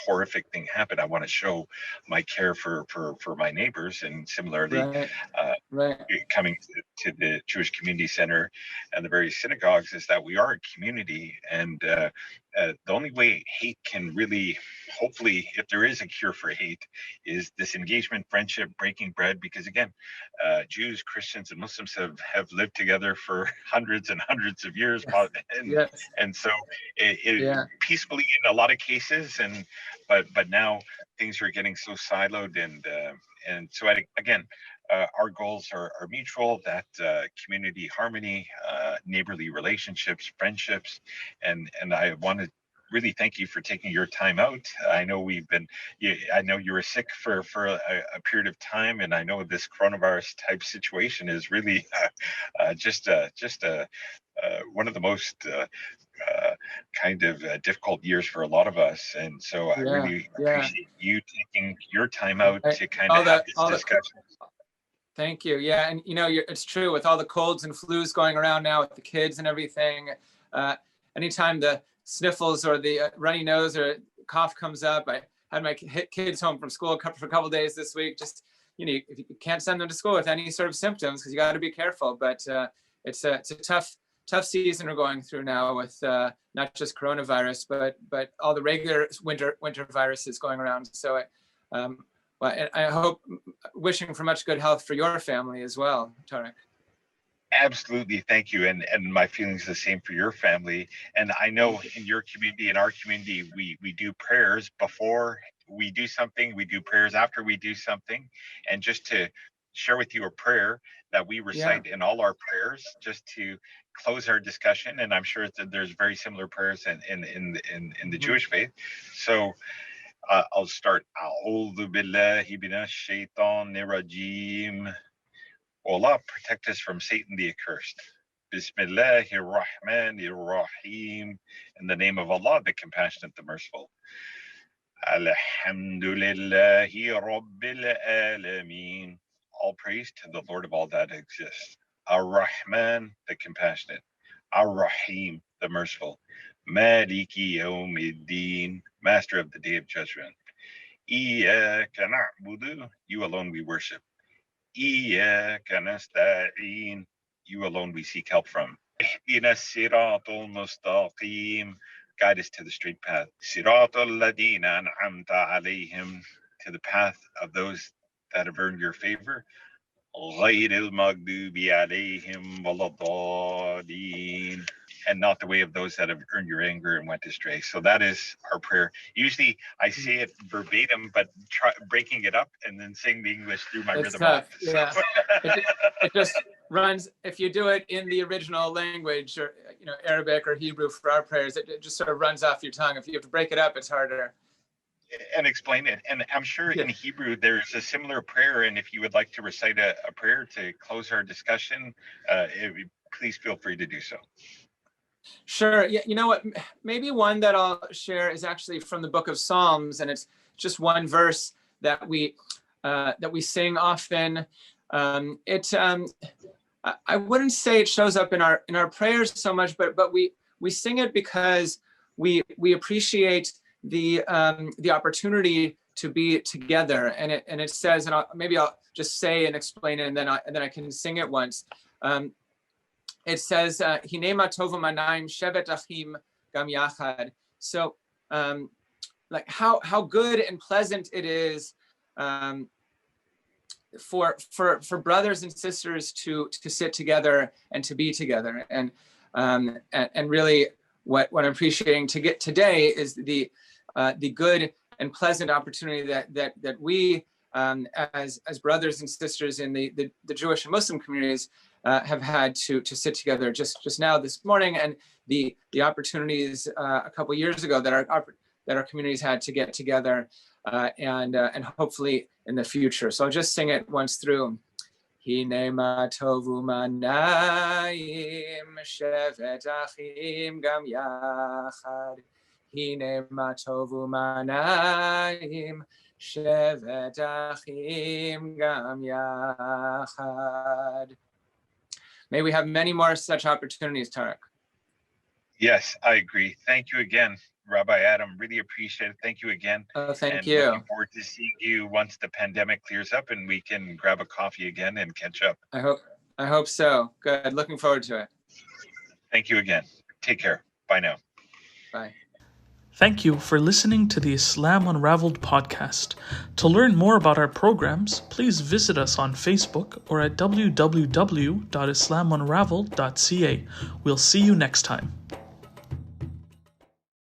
horrific thing happened, I want to show my care for my neighbors. And similarly, coming to the Jewish Community Center and the various synagogues, is that we are a community, and the only way hate can really, hopefully, if there is a cure for hate, is this engagement, friendship, breaking bread. Because again, Jews, Christians, and Muslims have lived together for hundreds and hundreds of years, and so peacefully in a lot of cases. And but now things are getting so siloed, and so again, our goals are mutual, that community harmony, neighborly relationships, friendships, and I want to really thank you for taking your time out. I know I know you were sick for a period of time, and I know this coronavirus type situation is really just one of the most kind of difficult years for a lot of us. And so I really appreciate you taking your time out to kind of have this discussion. Thank you. Yeah, and it's true, with all the colds and flus going around now with the kids and everything. Anytime the sniffles or the runny nose or cough comes up, I had my kids home from school for a couple of days this week. Just you can't send them to school with any sort of symptoms, because you got to be careful. But it's a tough season we're going through now, with not just coronavirus, but all the regular winter viruses going around. So I hope, wishing for much good health for your family as well, Tarek. Absolutely, thank you, and my feelings the same for your family. And I know in your community, in our community, we do prayers before we do something, we do prayers after we do something. And just to share with you a prayer that we recite in all our prayers, just to close our discussion, and I'm sure there's very similar prayers in the Jewish faith. So I'll start. A'udhu billahi minash shaitanir rajim. Allah, protect us from Satan the accursed. Bismillahir Rahmanir Rahim. In the name of Allah, the Compassionate, the Merciful. Alhamdulillahi Rabbil Alameen. All praise to the Lord of all that exists. Ar-Rahman, the Compassionate. Ar-Rahim, the Merciful. Maliki Yawmiddin, Master of the Day of Judgment. Iyyaka na'budu, you alone we worship. Iyyaka nasta'in, you alone we seek help from. Ihdina siratal mustaqim, guide us to the straight path. Siratal ladina an'amta alayhim, to the path of those that have earned your favor. Ghayril maghdubi alayhim waladdallin, and not the way of those that have earned your anger and went astray. So that is our prayer. Usually I say it verbatim, but breaking it up and then saying the English through my It's rhythm. tough. Yeah. It just runs, if you do it in the original language, or Arabic or Hebrew for our prayers, it just sort of runs off your tongue. If you have to break it up, it's harder. And explain it. And I'm sure in Hebrew there's a similar prayer, and if you would like to recite a prayer to close our discussion, please feel free to do so. Sure. Yeah, you know what? Maybe one that I'll share is actually from the book of Psalms, and it's just one verse that we sing often. I wouldn't say it shows up in our prayers so much, but we sing it because we appreciate the opportunity to be together, and it says, and I'll just say and explain it, and then I can sing it once. It says, "Hinema tovu manaim shevet achim gam yachad." So, like how good and pleasant it is for brothers and sisters to sit together and to be together, and really what I'm appreciating to get today is the good and pleasant opportunity that we as brothers and sisters in the Jewish and Muslim communities have had to sit together just now this morning, and the opportunities a couple years ago that our communities had to get together, and hopefully in the future. So I'll just sing it once through. Hinema tovu manaim shevet achim gam yachad. Hinema tovu manaim shevet achim gam yachad. May we have many more such opportunities, Tarek. Yes, I agree. Thank you again, Rabbi Adam. Really appreciate it. Thank you again. Oh, thank you. you. Looking forward to seeing you once the pandemic clears up and we can grab a coffee again and catch up. I hope so. Good. Looking forward to it. Thank you again. Take care. Bye now. Bye. Thank you for listening to the Islam Unraveled podcast. To learn more about our programs, please visit us on Facebook or at www.islamunraveled.ca. We'll see you next time.